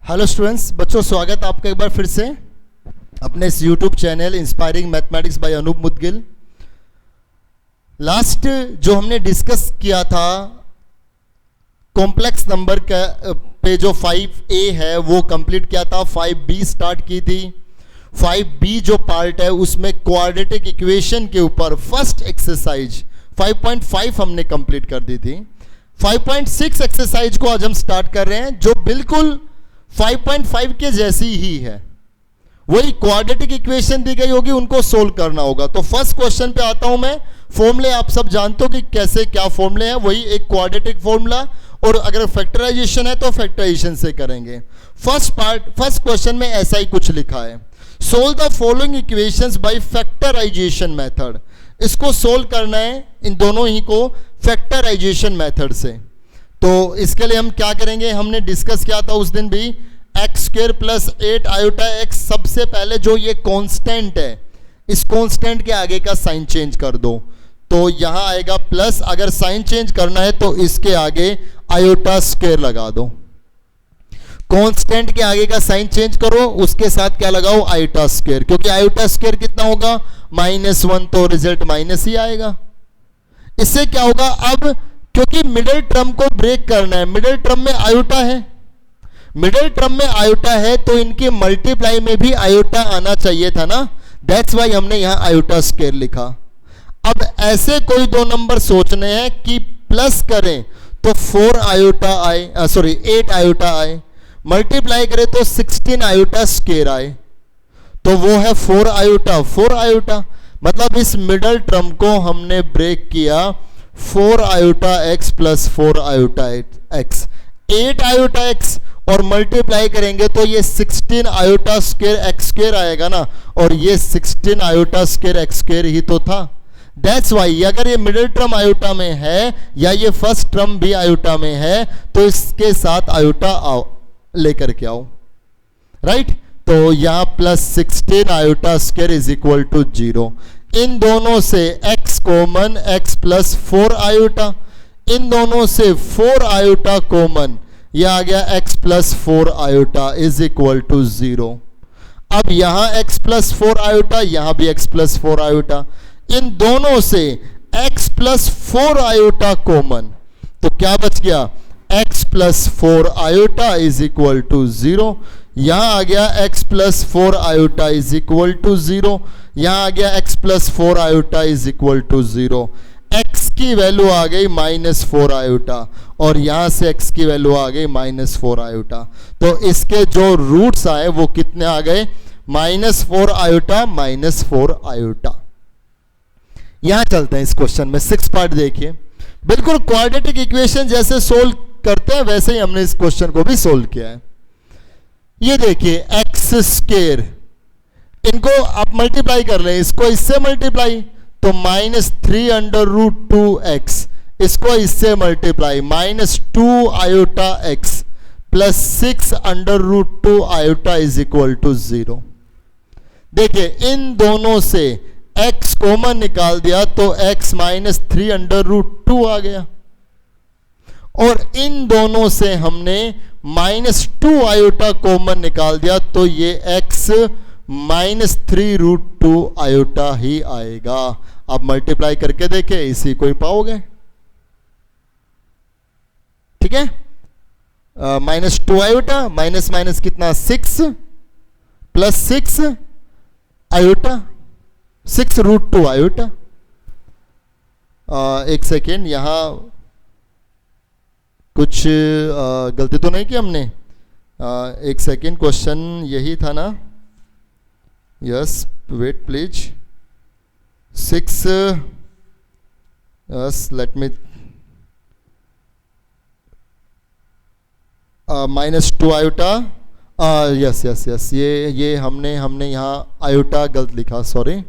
Hello students, बच्चों स्वागत आपका एक बार फिर से अपने इस YouTube channel inspiring mathematics by Anoop Mudgil. Last जो हमने डिस्कस किया था कॉम्प्लेक्स नंबर का पे जो 5a है वो कंप्लीट किया था, 5b स्टार्ट की थी। 5b जो पार्ट है उसमें क्वाड्रेटिक इक्वेशन के ऊपर फर्स्ट एक्सरसाइज 5.5 हमने कंप्लीट कर दी थी। 5.6 एक्सरसाइज को आज हम स्टार्ट कर रहे हैं जो बिल्कुल 5.5 के जैसी ही है। वही क्वाड्रेटिक इक्वेशन दी गई होगी, उनको सोल्व करना होगा। तो फर्स्ट क्वेश्चन पे आता हूं मैं। फॉर्मूले आप सब जानते हो कि कैसे क्या फॉर्मूले हैं, वही एक क्वाड्रेटिक फॉर्मूला, और अगर फैक्टराइजेशन है तो फैक्टराइजेशन से करेंगे। फर्स्ट क्वेश्चन में ऐसा ही कुछ लिखा है, solve the following equations by factorization method. इसको सोल्व करना है इन दोनों ही को फैक्टराइजेशन मेथड से। तो इसके लिए हम क्या करेंगे, हमने डिस्कस किया था उस दिन भी, x square plus 8 iota x. सबसे पहले जो ये कांस्टेंट है, इस कांस्टेंट के आगे का साइन चेंज कर दो तो यहां आएगा प्लस। अगर साइन चेंज करना है तो इसके आगे आयोटा स्क्वायर लगा दो। कांस्टेंट के आगे का साइन चेंज करो, उसके साथ क्या लगाओ, आयोटा स्क्वायर, क्योंकि आयोटा स्क्वायर कितना होगा, -1, तो रिजल्ट माइनस ही आएगा। इससे क्या होगा, अब क्योंकि मिडिल टर्म को ब्रेक करना है, मिडिल टर्म में आयोटा है, मिडिल टर्म में आयोटा है तो इनके मल्टीप्लाई में भी आयोटा आना चाहिए था ना, दैट्स वाई हमने यहां आयोटा स्क्वायर लिखा। अब ऐसे कोई दो नंबर सोचने हैं कि प्लस करें तो 4 आयोटा आए, 8 आयोटा आए, मल्टीप्लाई करें तो 16 आयोटा स्क्वायर आए, तो वो है 4 आयोटा। मतलब इस मिडिल टर्म को हमने ब्रेक किया 4 iota x plus 4 iota x, 8 iota x, और मल्टीप्लाई करेंगे तो ये 16 आयोटा स्क्वायर एक्स स्क्वायर आएगा ना, और ये 16 आयोटा स्क्वायर एक्स स्क्वायर ही तो था। दैट्स वाई अगर ये मिडिल टर्म आयोटा में है या ये फर्स्ट टर्म भी आयोटा में है तो इसके साथ आयोटा आओ लेकर के आओ, राइट। तो यहां plus 16 iota square is equal to 0। इन दोनों से x common, x plus 4 iota, इन दोनों से 4 आयोटा कॉमन, यह आ गया x plus 4 iota is equal to 0। अब यहां x प्लस 4 आयोटा, यहां भी x प्लस 4 आयोटा, इन दोनों से x प्लस 4 आयोटा कॉमन, तो क्या बच गया, x plus 4 iota is equal to 0। यहां आ गया x plus 4 iota is equal to 0, यहां आ गया x plus 4 iota is equal to 0। x की वैल्यू आ गई -4 आयोटा, और यहां से x की वैल्यू आ गई -4 आयोटा। तो इसके जो रूट्स आए वो कितने आ गए, -4 आयोटा, -4 आयोटा। यहां चलते हैं इस क्वेश्चन में, 6 पार्ट देखिए। बिल्कुल क्वाड्रेटिक इक्वेशन जैसे सोल्व करते हैं वैसे ही हमने इस क्वेश्चन को भी सोल्व किया है। ये देखिए एक्स स्क्वायर, इनको आप मल्टीप्लाई कर लें, इसको इससे मल्टीप्लाई तो -3 अंडर रूट 2x, इसको इससे multiply -2 iota x plus 6 under root 2 iota is equal to 0। देखिए इन दोनों से x कॉमन निकाल दिया तो x -3 अंडर रूट 2 आ गया, और इन दोनों से हमने -2 आयोटा कॉमन निकाल दिया तो ये x -3 रूट 2 आयोटा ही आएगा। अब मल्टीप्लाई करके देखे, इसी को ही पाओगे, ठीक है। -2 आयोटा माइनस माइनस कितना, 6 प्लस 6 आयोटा, 6 रूट 2 आयोटा। एक सेकेंड, यहां कुछ गलती तो नहीं की हमने, एक सेकेंड, क्वेश्चन यही था ना, yes wait please, 6 yes let me, -2 iota, yes yes yes, ये हमने यहाँ आयोटा गलत लिखा, सॉरी,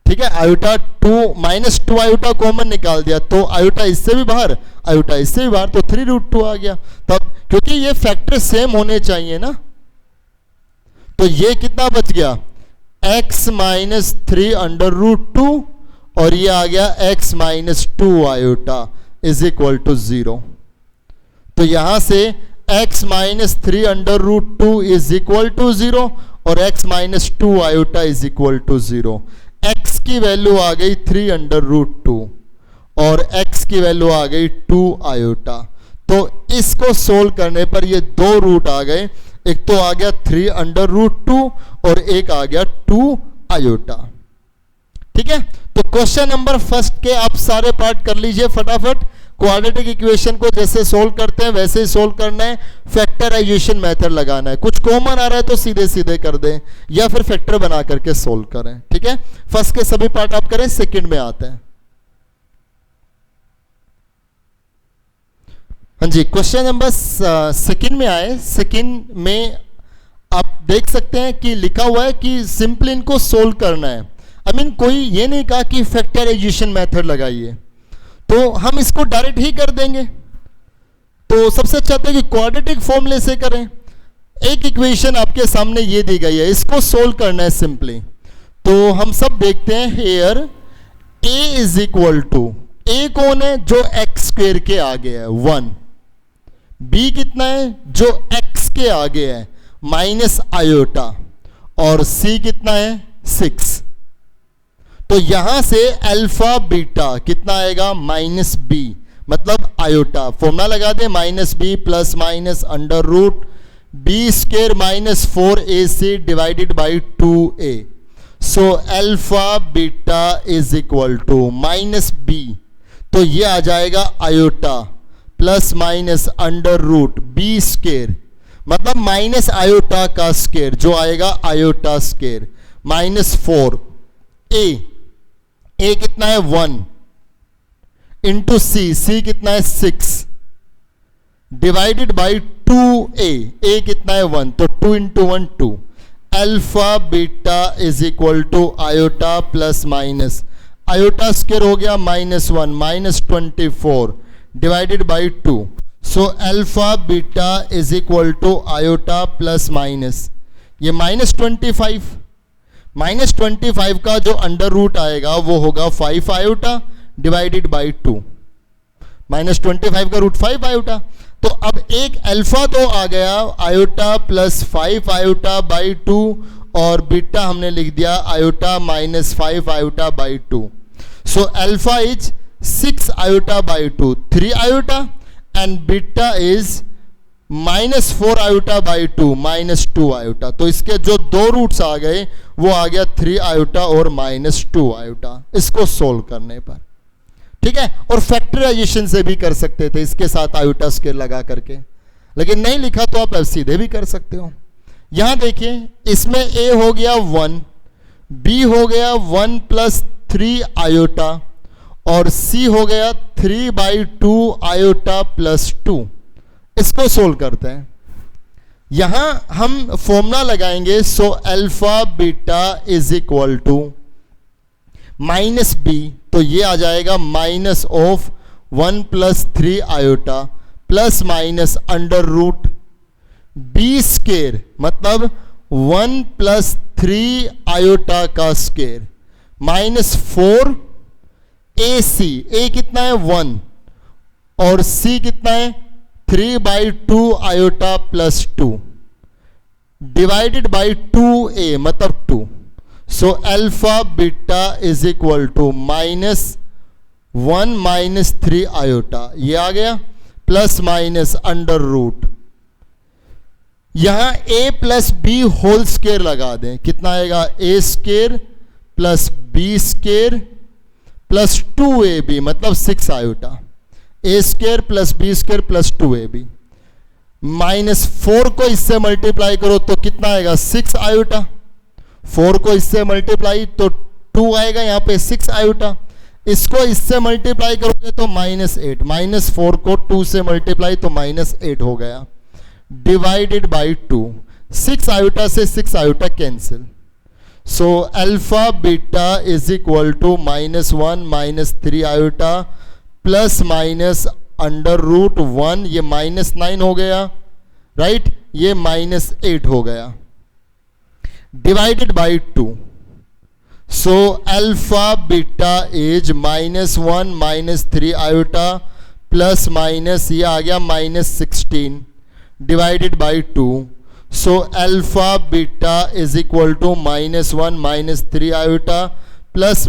ठीक है। आयोटा -2 आयोटा कॉमन निकाल दिया तो आयोटा इससे भी बाहर, आयोटा इससे भी बाहर, तो 3 रूट 2 आ गया। तब क्योंकि ये फैक्टर सेम होने चाहिए ना, तो ये कितना बच गया, x -3 अंडर रूट 2, और ये आ गया x -2 iota is equal to 0। तो यहां से x minus 3 under root 2 is equal to 0 और x minus 2 iota is equal to 0। x की वैल्यू आ गई 3 अंडर रूट 2 और x की वैल्यू आ गई 2 आयोटा। तो इसको सोल्व करने पर ये दो रूट आ गए, एक तो आ गया 3 अंडर रूट 2 और एक आ गया 2 आयोटा। ठीक है, तो क्वेश्चन नंबर फर्स्ट के आप सारे पार्ट कर लीजिए फटाफट। क्वाड्रेटिक इक्वेशन को जैसे सोल्व करते हैं वैसे ही सोल्व करना है, फैक्टराइजेशन मेथड लगाना है। कुछ कॉमन आ रहा है तो सीधे सीधे कर दें या फिर फैक्टर बना करके सोल्व करें। ठीक है, फर्स्ट के सभी पार्ट आप करें, सेकंड में आते हैं। हाँ जी, क्वेश्चन नंबर सेकंड में आए। सेकंड में आप देख सकते हैं कि लिखा हुआ है कि सिंपली इनको सोल्व करना है। आई मीन कोई ये नहीं कहा कि फैक्टराइजेशन मेथड लगाइए, तो हम इसको डायरेक्ट ही कर देंगे। तो सबसे अच्छा है कि क्वाड्रेटिक फॉर्मूले से करें। एक इक्वेशन आपके सामने ये दी गई है, इसको सोल्व करना है सिंपली। तो हम सब देखते हैं here a is equal to, a कौन है जो x स्क्वेयर के आगे है 1, b कितना है जो x के आगे है माइनस आयोटा, और c कितना है 6। तो यहां से अल्फा बीटा कितना आएगा माइनस बी, मतलब आयोटा। फॉर्मूला लगा दें, minus b plus minus under root b square minus 4ac divided by 2a। So alpha beta is equal to minus b, तो ये आ जाएगा iota plus minus under root b square, मतलब minus iota का square जो आएगा iota square minus 4a। ए कितना है 1 इंटू सी कितना है 6 डिवाइडेड बाई 2a, ए कितना है 1, तो 2 इंटू 1 2। Alpha beta is equal to iota plus minus iota square हो गया minus 1 minus 24 divided by 2। So alpha beta is equal to iota plus minus ये माइनस 25, माइनस 25 का जो अंडर रूट आएगा वो होगा 5 आयोटा डिवाइडेड बाई 2। माइनस 25 का root 5 iota. तो अब एक अल्फा तो आ गया आयोटा प्लस 5 आयोटा बाई 2, और बीटा हमने लिख दिया iota minus 5 iota by 2। So alpha is 6 iota by 2 3 iota, and beta is minus 4 iota by 2 minus 2 iota. तो इसके जो दो रूट्स आ गए वो आ गया 3 आयोटा और माइनस 2 आयोटा, इसको सोल्व करने पर। ठीक है, और फैक्टराइजेशन से भी कर सकते थे इसके साथ आयोटा स्क्वायर लगा करके, लेकिन नहीं लिखा तो आप सीधे भी कर सकते हो। यहां देखिए, इसमें a हो गया 1, b हो गया 1 प्लस 3 आयोटा, और c हो गया 3 बाई 2 आयोटा प्लस 2। इसको सोल्व करते हैं। यहां हम फॉर्मूला लगाएंगे, so alpha beta is equal to minus b, तो ये आ जाएगा minus of 1 plus 3 iota plus minus under root b square, मतलब 1 प्लस 3 आयोटा का स्क्वेयर माइनस 4 ac, a कितना है 1 और c कितना है 3 by 2 iota plus 2 divided by 2a, मतलब 2। So alpha beta is equal to minus 1 minus 3 iota, ये आ गया प्लस माइनस अंडर रूट, यहां a plus b whole square लगा दें, कितना आएगा a square plus b square plus 2ab, मतलब 6 iota, a square plus b square plus 2ab। Minus 4 को इससे मल्टीप्लाई करो तो कितना आएगा 6 आयोटा, 4 को इससे मल्टीप्लाई तो 2 आएगा, यहां पे 6 आयोटा। इसको इससे मल्टीप्लाई करोगे तो माइनस 8, माइनस 4 को 2 से मल्टीप्लाई तो माइनस 8 हो गया डिवाइडेड बाई 2। 6 आयोटा से 6 iota cancel. So alpha beta is equal to minus 1 minus 3 iota plus minus under root 1, ये माइनस 9 हो गया, राइट, ये माइनस 8 हो गया divided by 2। So alpha beta is minus 1 minus 3 iota plus minus ये आ गया minus 16 divided by 2. So alpha beta is equal to -1 -3 iota plus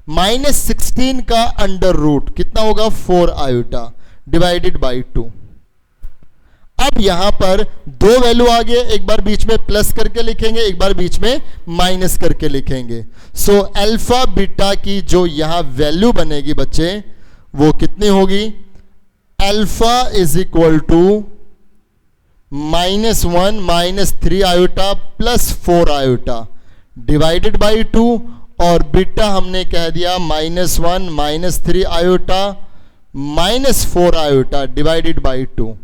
-16 का अंडर रूट कितना होगा 4 आयोटा डिवाइडेड बाई 2. अब यहां पर दो वैल्यू आ गए, एक बार बीच में प्लस करके लिखेंगे, एक बार बीच में माइनस करके लिखेंगे. सो अल्फा बीटा की जो यहां वैल्यू बनेगी बच्चे वो कितनी होगी, alpha is equal to -1 -3 iota plus 4 iota divided by 2 और बीटा हमने कह दिया -1 -3 iota -4 iota divided by 2.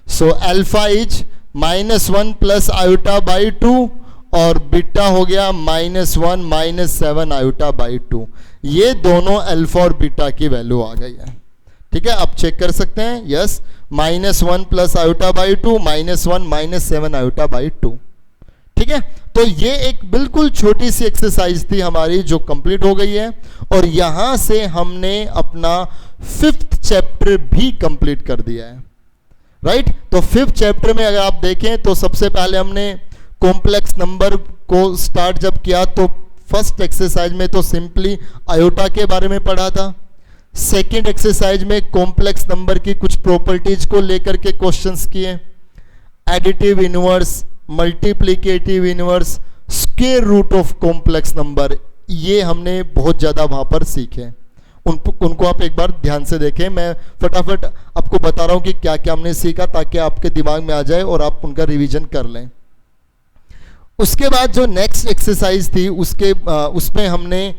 So alpha is -1 plus iota by 2 और बीटा हो गया -1 -7 आयोटा बाई 2. ये दोनों अल्फा और बीटा की वैल्यू आ गई है. ठीक है, आप चेक कर सकते हैं. Yes, -1 plus iota by 2 -1 -7 iota by 2. ठीक है, तो ये एक बिल्कुल छोटी सी एक्सरसाइज थी हमारी जो कंप्लीट हो गई है और यहां से हमने अपना 5th चैप्टर भी कंप्लीट कर दिया है. राइट, तो 5th चैप्टर में अगर आप देखें तो सबसे पहले हमने कॉम्प्लेक्स नंबर को स्टार्ट जब किया तो फर्स्ट एक्सरसाइज में तो सिंपली आयोटा के बारे में पढ़ा था. सेकेंड एक्सरसाइज में कॉम्प्लेक्स नंबर की कुछ प्रॉपर्टीज को लेकर के क्वेश्चंस किए, additive inverse, multiplicative inverse, square root of complex number, ये हमने बहुत ज़्यादा वहाँ पर सीखे. उनको आप एक बार ध्यान से देखें. मैं फटाफट आपको बता रहा हूँ कि क्या क्या हमने सीखा ताकि आपके दिमाग में आ जाए और आप उनका रिवीजन कर लें. उसके बाद जो नेक्स्ट एक्सरसाइज थी उसमें हमने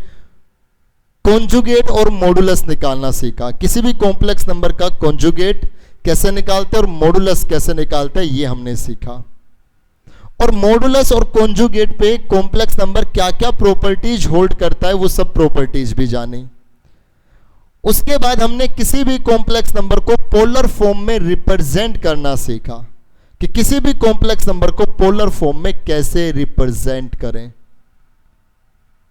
कॉन्जुगेट और मॉडुलस निकालना सीखा. किसी भी कॉम्प्लेक्स नंबर का कॉन्जुगेट कैसे निकालते हैं और मॉडुलस कैसे निकालते हैं ये हमने सीखा. और मॉडुलस और कॉन्जुगेट पे कॉम्प्लेक्स नंबर क्या क्या प्रॉपर्टीज होल्ड करता है वो सब प्रॉपर्टीज भी जानी. उसके बाद हमने किसी भी कॉम्प्लेक्स नंबर को पोलर फॉर्म में रिप्रेजेंट करना सीखा कि किसी भी कॉम्प्लेक्स नंबर को पोलर फॉर्म में कैसे रिप्रेजेंट करें.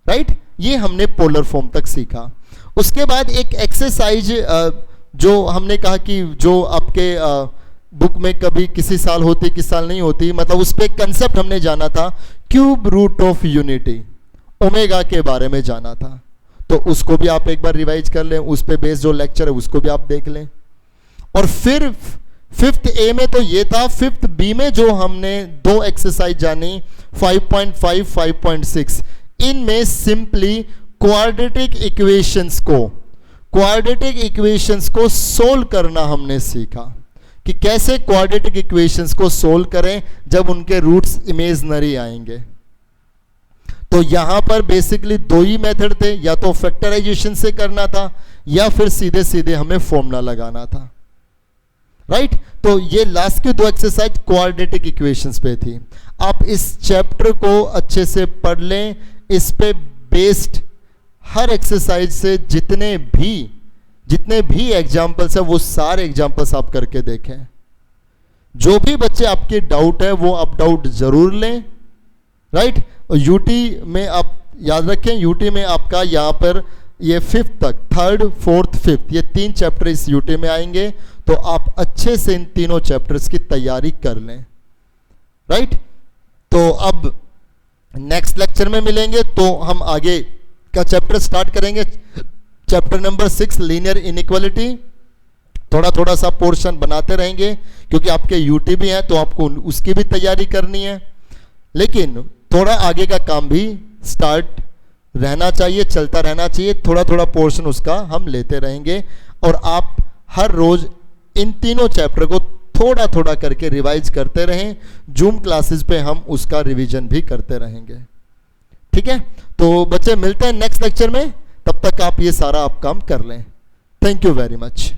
राइट, ये हमने पोलर फॉर्म तक सीखा. उसके बाद एक एक्सरसाइज जो हमने कहा कि जो आपके बुक में कभी किसी साल होती किसी साल नहीं होती, मतलब उस पर कंसेप्ट हमने जाना था, cube root of unity, omega के बारे में जाना था. तो उसको भी आप एक बार रिवाइज कर लें, उस पे बेस्ड जो लेक्चर है उसको भी आप देख लें. और फिर 5th ए में तो ये था. 5th बी में जो हमने दो एक्सरसाइज जानी 5.5 5.6, इनमें सिंपली क्वाड्रेटिक इक्वेशंस को सोल्व करना हमने सीखा कि कैसे क्वाड्रेटिक इक्वेशंस को सोल्व करें जब उनके रूट्स इमेजनरी आएंगे. तो यहां पर बेसिकली दो ही मेथड थे, या तो फैक्टराइजेशन से करना था या फिर सीधे सीधे हमें फॉर्मूला लगाना था. राइट, तो ये लास्ट की दो एक्सरसाइज क्वाड्रेटिक इक्वेशंस पे थी. आप इस चैप्टर को अच्छे से पढ़ लें. इस पे बेस्ड हर एक्सरसाइज से जितने भी एग्जाम्पल्स है वो सारे एग्जाम्पल्स आप करके देखें. जो भी बच्चे आपके डाउट है वो आप डाउट जरूर लें. राइट, यूटी में आप याद रखें, यूटी में आपका यहाँ पर ये 5th तक 3rd 4th 5th ये 3 चैप्टर इस यूटी में आएंगे. तो आप अच्छे से इन तीनों चैप्टर्स की तैयारी कर लें. राइट, तो अब नेक्स्ट लेक्चर में मिलेंगे तो हम आगे का चैप्टर स्टार्ट करेंगे. Chapter number 6 linear inequality. थोड़ा थोड़ा सा पोर्शन बनाते रहेंगे क्योंकि आपके यूटी भी है तो आपको उसकी भी तैयारी करनी है. लेकिन थोड़ा आगे का काम भी स्टार्ट रहना चाहिए, चलता रहना चाहिए. थोड़ा थोड़ा पोर्शन उसका हम लेते रहेंगे और आप हर रोज इन तीनों चैप्टर को थोड़ा थोड़ा करके रिवाइज करते रहें. जूम क्लासेस पे हम उसका रिवीजन भी करते रहेंगे. ठीक है, तो बच्चे मिलते हैं नेक्स्ट लेक्चर में. तब तक आप ये सारा आप काम कर लें. Thank you very much.